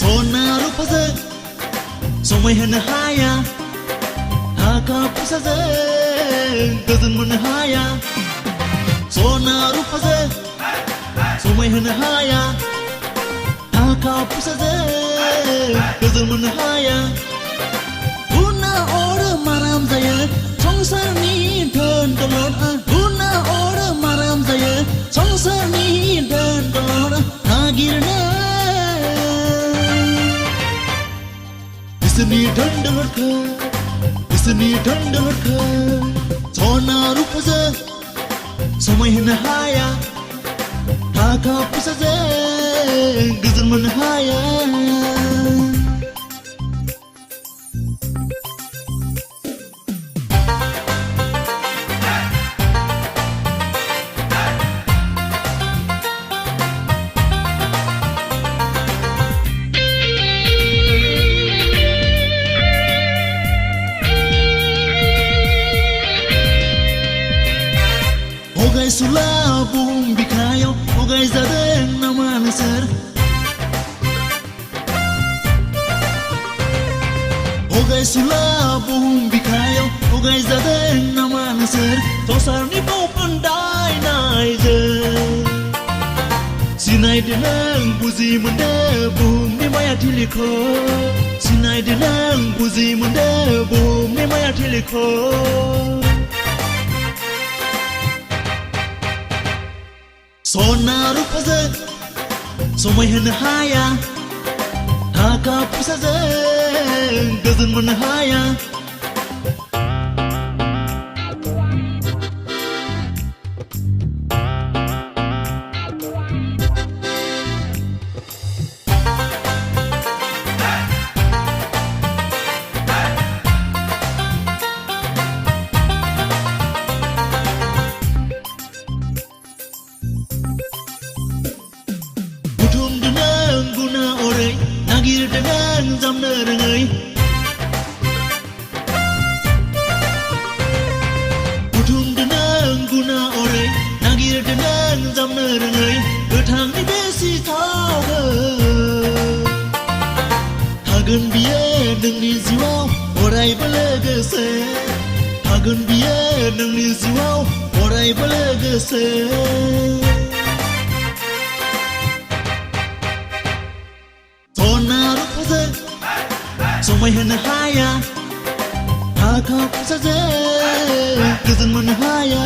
सना रुफाजों समायहोनो हाया थाखा फैसाजों गोजोन मोननो हाया सना रुफाजों समायहोनो हाया थाखा फैसाजों गोजोन मोननो हाया गुना अरो माराम जायो संसारनि धोन दौलतआ गुना अरो माराम जायो संसारनि धोन दौलतआ नागिरनो बिसोरनि धोन दौलतखौ सना रुफाजों समायहोनो हाया थाखा फैसाजों गोजोन मोननो हाया हगायसुला बुहुम बिखायाव हगायजादों नामा नोंसोर हगायसुला बुहुम बिखायाव हगायजादों नामा नोंसोर संसारनि बावफोन दायनायजों सिनायदो नों बुजि मोनदो बुहुमनि माया थिलिखौ सिनायदो नों बुजि मोनदो बुहुमनि माया थिलिखौ सना रुफाजों समायहोनो हाया थाखा फैसाजों गोजोन मोननो हाया गुना अरै नागिरदों आं जामनो रोङै बुथुमदों आं गुना अरै नागिरदों आं जामनो रोङै गोथांनि बे सिथावनो थागोन बियो नोंनि जिउआव अरायबो लोगोसे थागोन बियो नोंनि जिउआव अरायबो लोगोसे सना रुफाजों समायहोनो हाया थाखा फैसाजों गोजोन मोननो हाया